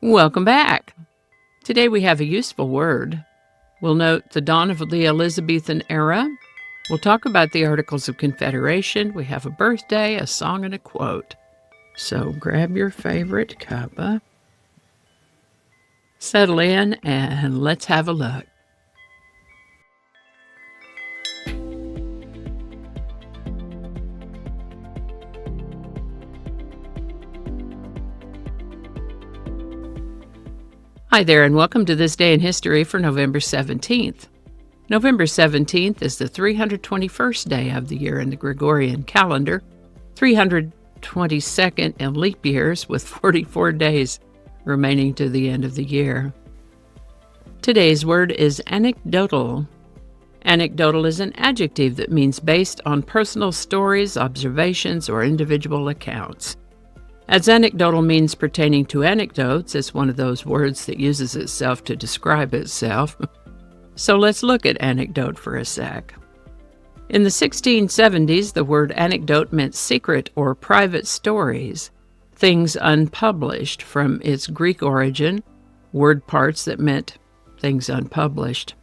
Welcome back. Today we have a useful word. We'll note the dawn of the Elizabethan Era. We'll talk about the Articles of Confederation. We have a birthday, a song, and a quote. So grab your favorite cuppa, settle in, and let's have a look. Hi there, and welcome to This Day in History for November 17th. November 17th is the 321st day of the year in the Gregorian calendar, 322nd in leap years, with 44 days remaining to the end of the year. Today's word is anecdotal. Anecdotal is an adjective that means based on personal stories, observations, or individual accounts. As anecdotal means pertaining to anecdotes, it's one of those words that uses itself to describe itself. So let's look at anecdote for a sec. In the 1670s, the word anecdote meant secret or private stories, things unpublished, from its Greek origin, word parts that meant things unpublished.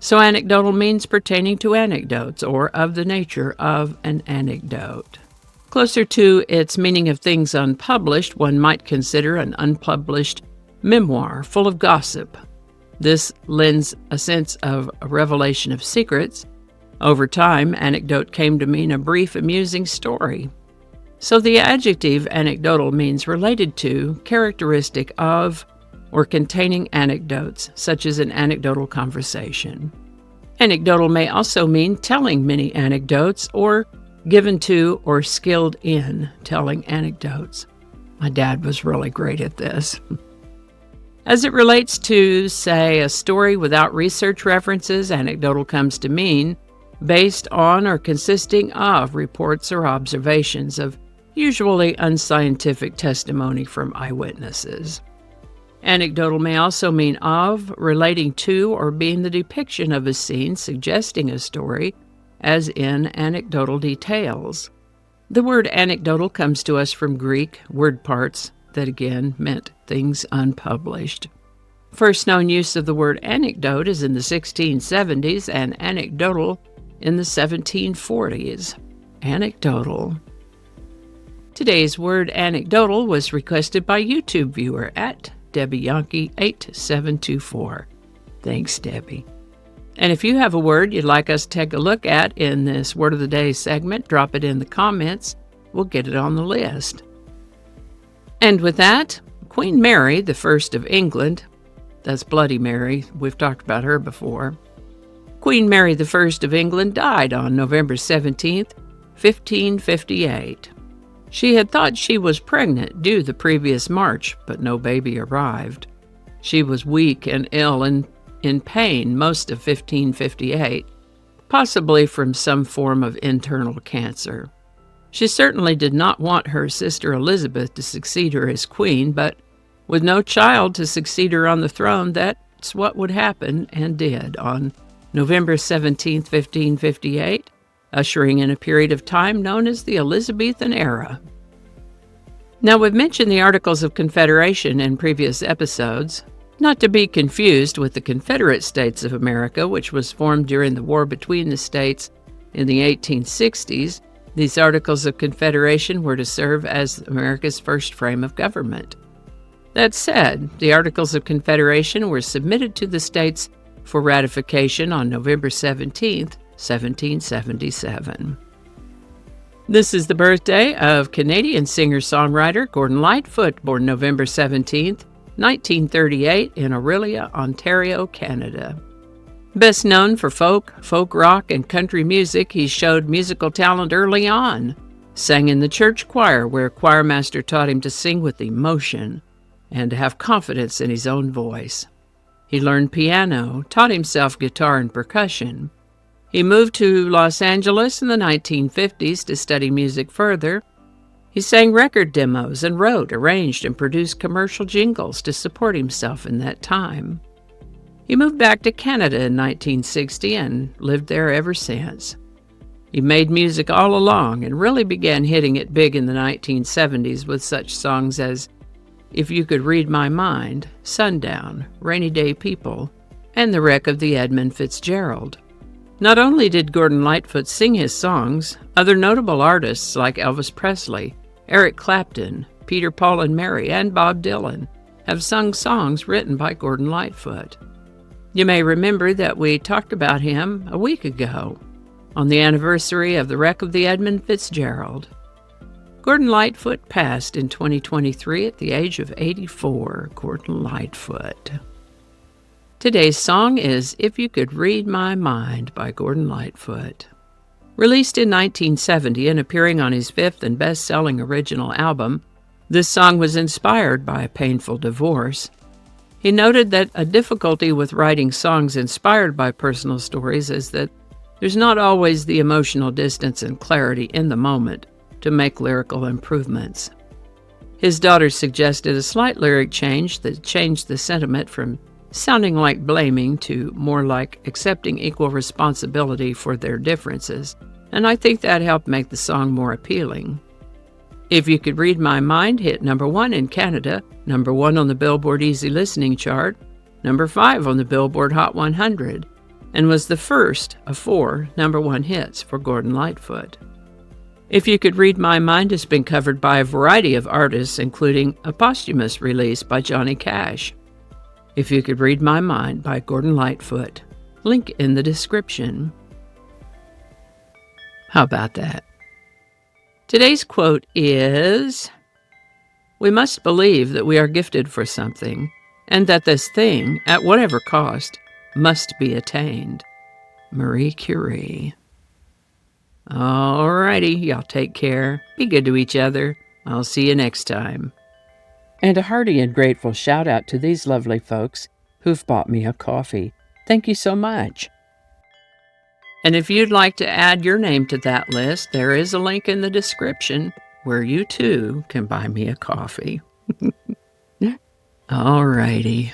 So anecdotal means pertaining to anecdotes or of the nature of an anecdote. Closer to its meaning of things unpublished, one might consider an unpublished memoir full of gossip. This lends a sense of a revelation of secrets. Over time, anecdote came to mean a brief, amusing story. So the adjective anecdotal means related to, characteristic of, or containing anecdotes, such as an anecdotal conversation. Anecdotal may also mean telling many anecdotes or given to or skilled in telling anecdotes. My dad was really great at this. As it relates to, say, a story without research references, anecdotal comes to mean based on or consisting of reports or observations of usually unscientific testimony from eyewitnesses. Anecdotal may also mean of, relating to, or being the depiction of a scene suggesting a story, as in anecdotal details. The word anecdotal comes to us from Greek word parts that again meant things unpublished. First known use of the word anecdote is in the 1670s and anecdotal in the 1740s. Anecdotal. Today's word anecdotal was requested by YouTube viewer at DebbieYankee8724. Thanks, Debbie. And if you have a word you'd like us to take a look at in this Word of the Day segment, drop it in the comments. We'll get it on the list. And with that, Queen Mary, the First of England, that's Bloody Mary, we've talked about her before. Queen Mary the First of England died on November 17th, 1558. She had thought she was pregnant due the previous March, but no baby arrived. She was weak and ill and in pain most of 1558, possibly from some form of internal cancer. She certainly did not want her sister Elizabeth to succeed her as queen, but with no child to succeed her on the throne, that's what would happen, and did, on November 17, 1558, ushering in a period of time known as the Elizabethan Era. Now, we've mentioned the Articles of Confederation in previous episodes, not to be confused with the Confederate States of America, which was formed during the war between the states in the 1860s. These Articles of Confederation were to serve as America's first frame of government. That said, the Articles of Confederation were submitted to the states for ratification on November 17, 1777. This is the birthday of Canadian singer-songwriter Gordon Lightfoot, born November 17th, 1938 in Orillia, Ontario, Canada. Best known for folk rock, and country music, he showed musical talent early on. Sang in the church choir, where choirmaster taught him to sing with emotion and to have confidence in his own voice. He learned piano, taught himself guitar and percussion. He moved to Los Angeles in the 1950s to study music further. He sang record demos and wrote, arranged, and produced commercial jingles to support himself in that time. He moved back to Canada in 1960 and lived there ever since. He made music all along and really began hitting it big in the 1970s with such songs as If You Could Read My Mind, Sundown, Rainy Day People, and The Wreck of the Edmund Fitzgerald. Not only did Gordon Lightfoot sing his songs, other notable artists like Elvis Presley, Eric Clapton, Peter, Paul and Mary, and Bob Dylan have sung songs written by Gordon Lightfoot. You may remember that we talked about him a week ago on the anniversary of the wreck of the Edmund Fitzgerald. Gordon Lightfoot passed in 2023 at the age of 84. Gordon Lightfoot. Today's song is If You Could Read My Mind by Gordon Lightfoot. Released in 1970 and appearing on his fifth and best-selling original album, this song was inspired by a painful divorce. He noted that a difficulty with writing songs inspired by personal stories is that there's not always the emotional distance and clarity in the moment to make lyrical improvements. His daughter suggested a slight lyric change that changed the sentiment from sounding like blaming to more like accepting equal responsibility for their differences, and I think that helped make the song more appealing. If You Could Read My Mind hit number 1 in Canada, number 1 on the Billboard Easy Listening chart, number 5 on the Billboard Hot 100, and was the first of 4 number 1 hits for Gordon Lightfoot. If You Could Read My Mind has been covered by a variety of artists, including a posthumous release by Johnny Cash. If You Could Read My Mind by Gordon Lightfoot. Link in the description. How about that? Today's quote is, "We must believe that we are gifted for something, and that this thing, at whatever cost, must be attained." Marie Curie. Alrighty, y'all take care. Be good to each other. I'll see you next time. And a hearty and grateful shout out to these lovely folks who've bought me a coffee. Thank you so much. And if you'd like to add your name to that list, there is a link in the description where you too can buy me a coffee. Alrighty.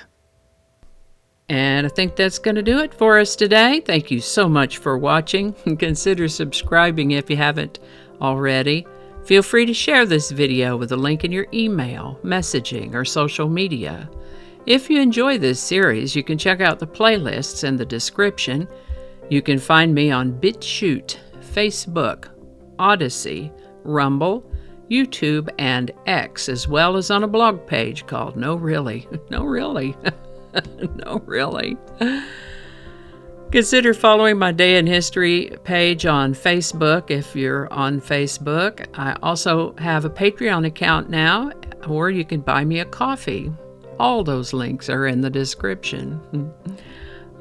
And I think that's going to do it for us today. Thank you so much for watching. Consider subscribing if you haven't already. Feel free to share this video with a link in your email, messaging, or social media. If you enjoy this series, you can check out the playlists in the description. You can find me on BitChute, Facebook, Odyssey, Rumble, YouTube, and X, as well as on a blog page called No Really. No Really. No Really. Consider following my Day in History page on Facebook if you're on Facebook. I also have a Patreon account now, or you can buy me a coffee. All those links are in the description.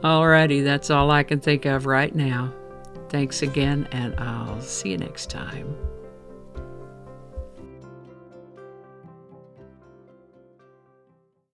Alrighty, that's all I can think of right now. Thanks again, and I'll see you next time.